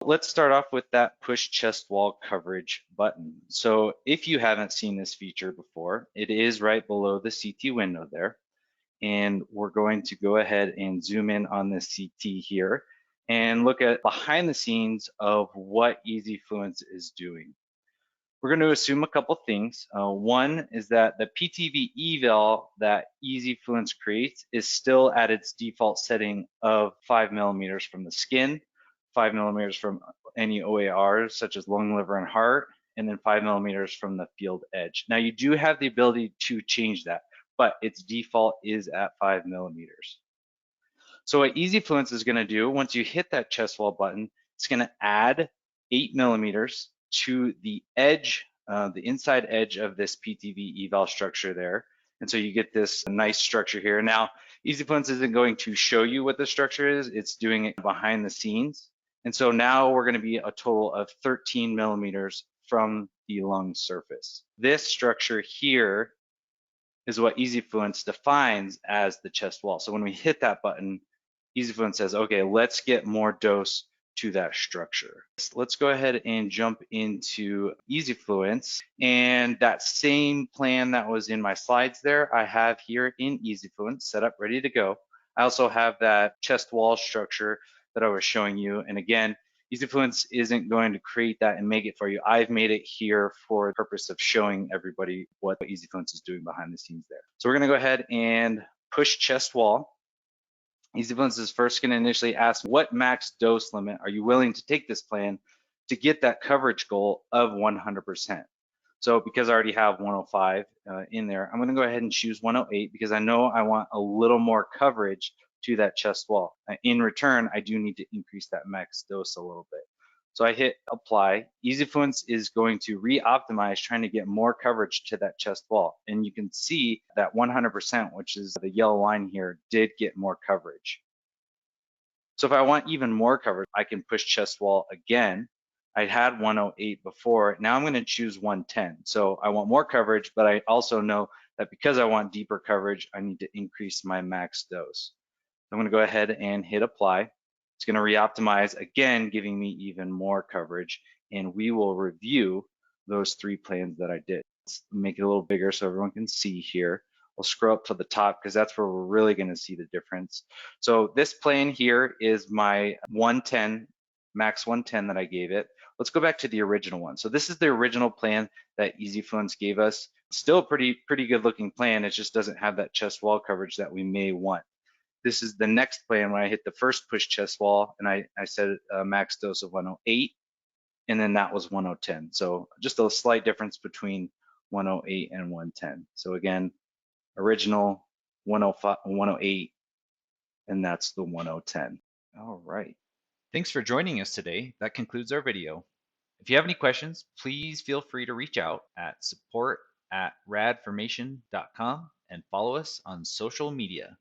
Let's start off with that push chest wall coverage button. So if you haven't seen this feature before, it is right below the CT window there. And we're going to go ahead and zoom in on the CT here and look at behind the scenes of what EZFluence is doing. We're going to assume a couple things. One is that the PTV eval that EZFluence creates is still at its default setting of 5 millimeters from the skin, 5 millimeters from any OARs such as lung, liver, and heart, and then 5 millimeters from the field edge. Now you do have the ability to change that, but its default is at 5 millimeters. So what EZFluence is going to do, once you hit that chest wall button, it's going to add 8 millimeters to the edge, the inside edge of this PTV eval structure there. And so you get this nice structure here. Now, EZFluence isn't going to show you what the structure is. It's doing it behind the scenes. And so now we're going to be a total of 13 millimeters from the lung surface. This structure here is what EZFluence defines as the chest wall. So when we hit that button, EZFluence says, okay, let's get more dose to that structure. Let's go ahead and jump into EZFluence, and that same plan that was in my slides there, I have here in EZFluence set up, ready to go. I also have that chest wall structure that I was showing you, and again, EZFluence isn't going to create that and make it for you. I've made it here for the purpose of showing everybody what EZFluence is doing behind the scenes there. So we're going to go ahead and push chest wall. EZFluence is first going to initially ask, what max dose limit are you willing to take this plan to get that coverage goal of 100%? So because I already have 105 in there, I'm going to go ahead and choose 108 because I know I want a little more coverage to that chest wall. In return, I do need to increase that max dose a little bit. So I hit apply. EZFluence is going to re-optimize, trying to get more coverage to that chest wall. And you can see that 100%, which is the yellow line here, did get more coverage. So if I want even more coverage, I can push chest wall again. I had 108 before. Now I'm going to choose 110. So I want more coverage, but I also know that because I want deeper coverage, I need to increase my max dose. I'm going to go ahead and hit apply. It's going to re-optimize again, giving me even more coverage, and we will review those 3 plans that I did. Let's make it a little bigger so everyone can see here. We'll scroll up to the top because that's where we're really going to see the difference. So this plan here is my 110, max 110 that I gave it. Let's go back to the original one. So this is the original plan that EZFluence gave us. Still a pretty good looking plan. It just doesn't have that chest wall coverage that we may want. This is the next plan when I hit the first push chest wall, and I set a max dose of 108, and then that was 1010. So just a slight difference between 108 and 110. So again, original 105, 108, and that's the 1010. All right. Thanks for joining us today. That concludes our video. If you have any questions, please feel free to reach out at support@radformation.com and follow us on social media.